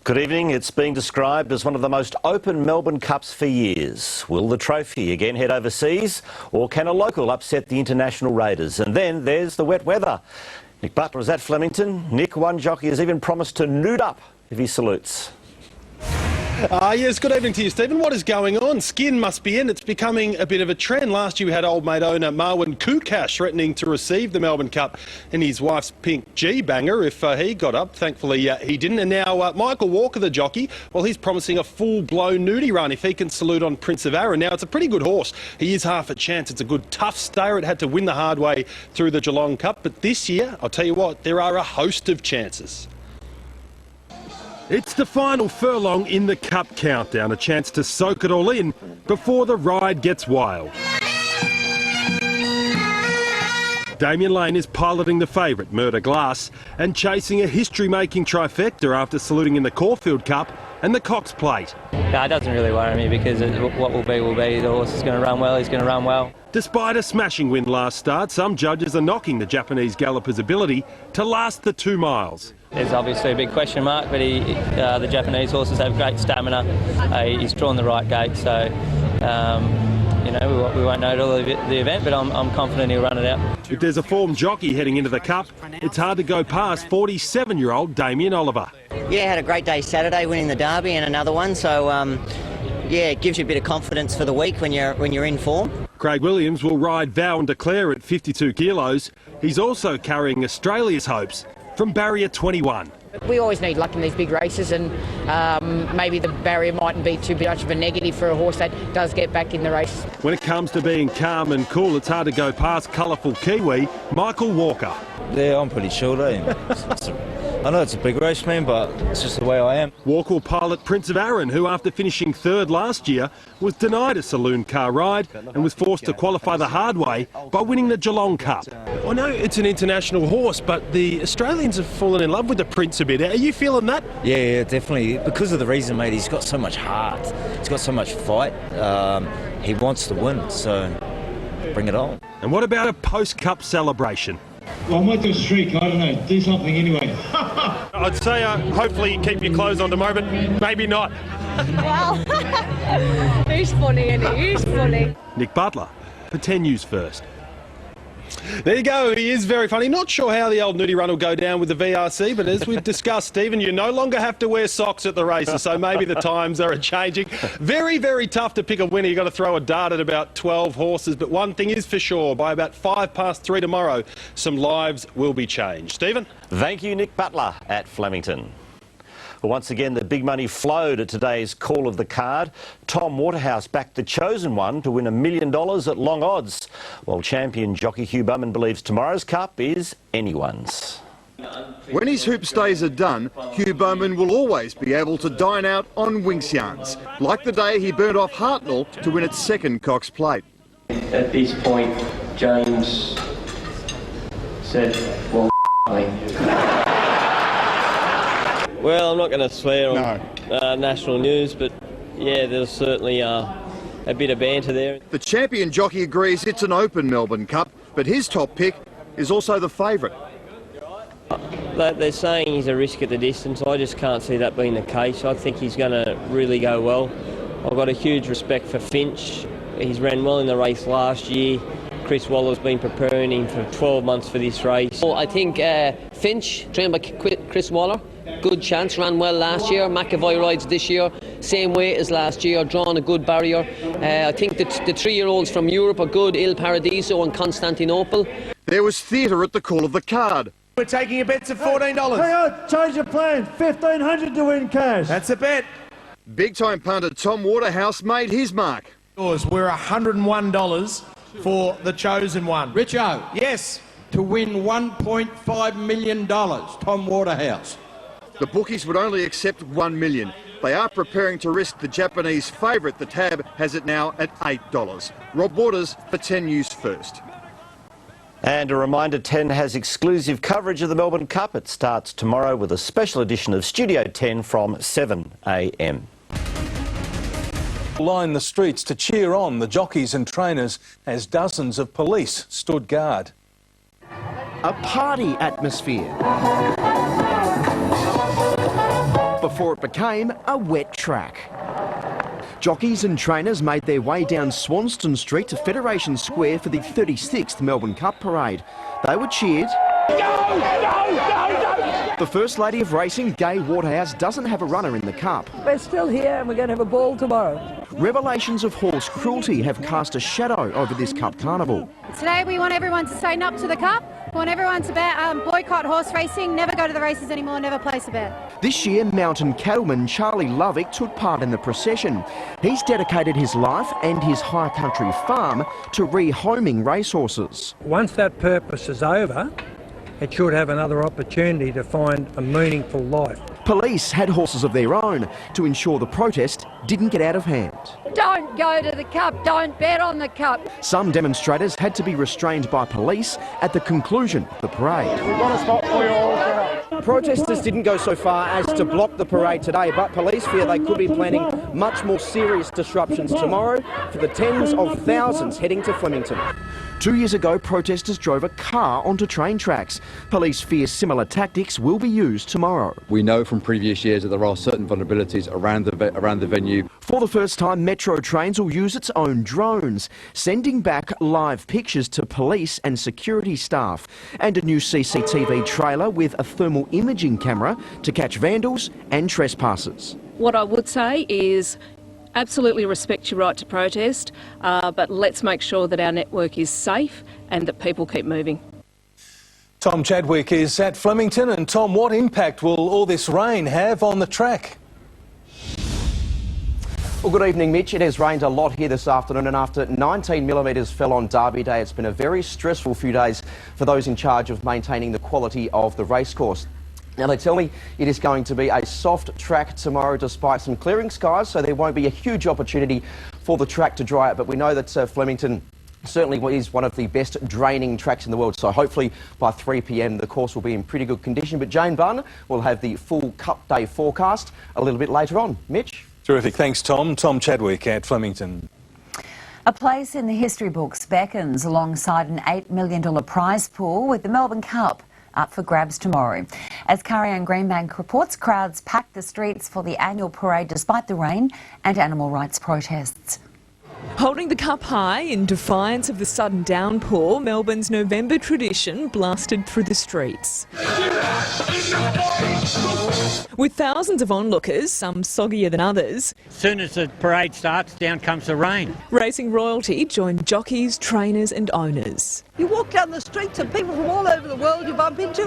Good evening. It's being described as one of the most open Melbourne Cups for years. Will the trophy again head overseas, or can a local upset the international raiders? And then there's the wet weather. Nick Butler is at Flemington. Nick, one jockey has even promised to nude up if he salutes. Yes, good evening to you, Stephen. What is going on? Skin must be in. It's becoming a bit of a trend. Last year we had old mate owner Marwan Kukash threatening to receive the Melbourne Cup in his wife's pink G-banger if he got up. Thankfully he didn't. And now Michael Walker, the jockey, well, he's promising a full-blown nudie run if he can salute on Prince of Arran. Now, it's a pretty good horse. He is half a chance. It's a good, tough stayer. It had to win the hard way through the Geelong Cup. But this year, I'll tell you what, there are a host of chances. It's the final furlong in the Cup countdown, a chance to soak it all in before the ride gets wild. Damien Lane is piloting the favourite, Murder Glass, and chasing a history-making trifecta after saluting in the Caulfield Cup and the Cox Plate. No, it doesn't really worry me because what will be will be. The horse is going to run well, he's going to run well. Despite a smashing win last start, some judges are knocking the Japanese galloper's ability to last the 2 miles. There's obviously a big question mark, but the Japanese horses have great stamina. He's drawn the right gate, so you know, we won't know all the event, but I'm confident he'll run it out. If there's a form jockey heading into the Cup, it's hard to go past 47-year-old Damien Oliver. Yeah, had a great day Saturday winning the Derby and another one, so yeah, it gives you a bit of confidence for the week when you're in form. Craig Williams will ride Vow and Declare at 52 kilos. He's also carrying Australia's hopes from barrier 21. We always need luck in these big races, and maybe the barrier mightn't be too much of a negative for a horse that does get back in the race. When it comes to being calm and cool, it's hard to go past colourful Kiwi Michael Walker. Yeah, I'm pretty chilled, I know it's a big race, man, but it's just the way I am. Walker will pilot Prince of Arran, who after finishing third last year was denied a saloon car ride and was forced to qualify the hard way by winning the Geelong Cup. I know it's an international horse, but the Australians have fallen in love with the Prince a bit. Are you feeling that? Yeah, definitely. Because of the reason, mate, he's got so much heart. He's got so much fight. He wants to win, so bring it on. And what about a post-Cup celebration? Well, I might do a streak, I don't know, do something anyway. I'd say hopefully keep your clothes on tomorrow, but maybe not. Well, who's funny, Eddie? Who's funny? Nick Butler for 10 News First. There you go, he is very funny. Not sure how the old nudie run will go down with the VRC, but as we've discussed, Stephen, you no longer have to wear socks at the races, so maybe the times are changing. Very, very tough to pick a winner. You've got to throw a dart at about 12 horses, but one thing is for sure, by about 3:05 tomorrow, some lives will be changed. Stephen? Thank you, Nick Butler at Flemington. Well, once again, the big money flowed at today's call of the card. Tom Waterhouse backed the chosen one to win $1 million at long odds, while champion jockey Hugh Bowman believes tomorrow's cup is anyone's. When his hoops days are done, Hugh Bowman will always be able to dine out on Winx yarns, like the day he burnt off Hartnell to win its second Cox Plate. At this point, James said, well, Well, I'm not going to swear on national news, but yeah, there's certainly a bit of banter there. The champion jockey agrees it's an open Melbourne Cup, but his top pick is also the favourite. They're saying he's a risk at the distance. I just can't see that being the case. I think he's going to really go well. I've got a huge respect for Finch. He's ran well in the race last year. Chris Waller's been preparing him for 12 months for this race. Well, I think Finch, trained by Chris Waller, good chance, ran well last year. McAvoy rides this year, same weight as last year, drawn a good barrier. I think the 3-year-olds from Europe are good, Il Paradiso and Constantinople. There was theatre at the call of the card. We're taking a bet to $14. Hang on, change your plan. 1,500 to win cash. That's a bet. Big-time punter Tom Waterhouse made his mark. We're $101 for the chosen one. Richo. Yes. To win $1.5 million, Tom Waterhouse. The bookies would only accept $1 million. They are preparing to risk the Japanese favourite. The tab has it now at $8. Rob Waters for 10 News First. And a reminder, 10 has exclusive coverage of the Melbourne Cup. It starts tomorrow with a special edition of Studio 10 from 7 a.m. Line the streets to cheer on the jockeys and trainers as dozens of police stood guard. A party atmosphere. before it became a wet track. Jockeys and trainers made their way down Swanston Street to Federation Square for the 36th Melbourne Cup Parade. They were cheered. The First Lady of Racing, Gai Waterhouse, doesn't have a runner in the Cup. We're still here and we're going to have a ball tomorrow. Revelations of horse cruelty have cast a shadow over this Cup Carnival. Today we want everyone to sign up to the Cup. We want everyone to boycott horse racing, never go to the races anymore, never place a bet. This year, mountain cattleman Charlie Lovick took part in the procession. He's dedicated his life and his high country farm to rehoming racehorses. Once that purpose is over, it should have another opportunity to find a meaningful life. Police had horses of their own to ensure the protest didn't get out of hand. Don't go to the Cup, don't bet on the Cup. Some demonstrators had to be restrained by police at the conclusion of the parade. We've got a spot for you all. Protesters didn't go so far as to block the parade today, but police fear they could be planning much more serious disruptions tomorrow for the tens of thousands heading to Flemington. 2 years ago, protesters drove a car onto train tracks. Police fear similar tactics will be used tomorrow. We know from previous years that there are certain vulnerabilities around the venue. For the first time, Metro Trains will use its own drones, sending back live pictures to police and security staff, and a new CCTV trailer with a thermal imaging camera to catch vandals and trespassers. What I would say is absolutely respect your right to protest, but let's make sure that our network is safe and that people keep moving. Tom Chadwick is at Flemington. And Tom, what impact will all this rain have on the track? Well, good evening, Mitch. It has rained a lot here this afternoon, and after 19 millimetres fell on Derby Day, it's been a very stressful few days for those in charge of maintaining the quality of the racecourse. Now, they tell me it is going to be a soft track tomorrow despite some clearing skies, so there won't be a huge opportunity for the track to dry out. But we know that Flemington certainly is one of the best draining tracks in the world, so hopefully by 3 p.m. the course will be in pretty good condition. But Jane Bunn will have the full Cup Day forecast a little bit later on. Mitch? Terrific. Thanks, Tom. Tom Chadwick at Flemington. A place in the history books beckons alongside an $8 million prize pool with the Melbourne Cup up for grabs tomorrow. As Carrie-Anne Greenbank reports, crowds packed the streets for the annual parade despite the rain and animal rights protests. Holding the cup high in defiance of the sudden downpour, Melbourne's November tradition blasted through the streets. With thousands of onlookers, some soggier than others. As soon as the parade starts, down comes the rain. Racing royalty joined jockeys, trainers and owners. You walk down the streets and people from all over the world you bump into,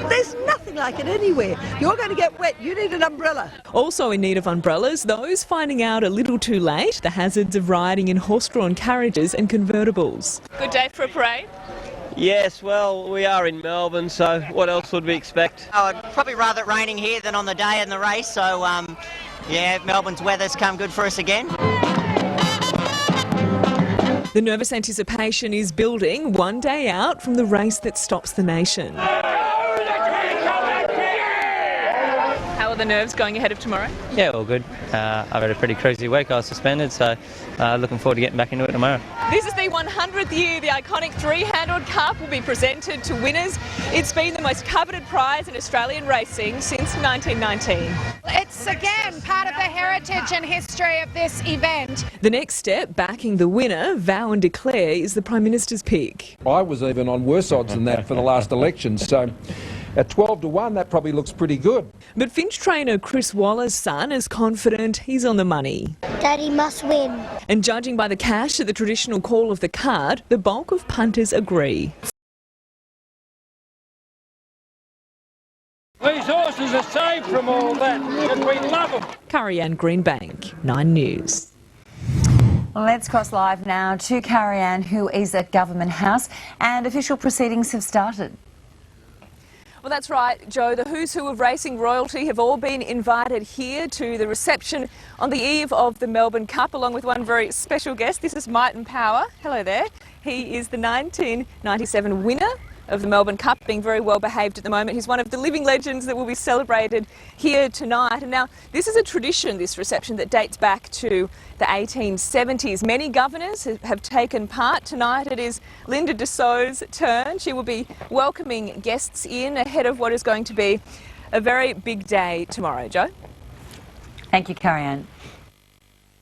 there's nothing like it anywhere. You're going to get wet, you need an umbrella. Also in need of umbrellas, those finding out a little too late the hazards of riding in horse-drawn carriages and convertibles. Good day for a parade? Yes, well, we are in Melbourne, so what else would we expect? Oh, I'd probably rather it raining here than on the day in the race, so yeah, Melbourne's weather's come good for us again. The nervous anticipation is building one day out from the race that stops the nation. How are the nerves going ahead of tomorrow? Yeah, all good. I've had a pretty crazy week. I was suspended, so looking forward to getting back into it tomorrow. This is the 100th year the iconic three-handled cup will be presented to winners. It's been the most coveted prize in Australian racing since 1919. It's again part of the heritage and history of this event. The next step, backing the winner, vow and declare, is the Prime Minister's pick. I was even on worse odds than that for the last election, so at 12 to 1 that probably looks pretty good. But Finch trainer Chris Waller's son is confident he's on the money. Daddy must win. And judging by the cash at the traditional call of the card, the bulk of punters agree. These horses are safe from all that, and we love them. Carrie-Anne Greenbank, 9 News. Let's cross live now to Carrie-Anne, who is at Government House, and official proceedings have started. Well, that's right, Joe. The who's who of racing royalty have all been invited here to the reception on the eve of the Melbourne Cup, along with one very special guest. This is Might and Power. Hello there. He is the 1997 winner of the Melbourne Cup, being very well behaved at the moment. He's one of the living legends that will be celebrated here tonight. And now, this is a tradition, this reception, that dates back to the 1870s. Many governors have taken part. Tonight it is Linda Dessau's turn. She will be welcoming guests in ahead of what is going to be a very big day tomorrow, Joe. Thank you, Carrie Ann.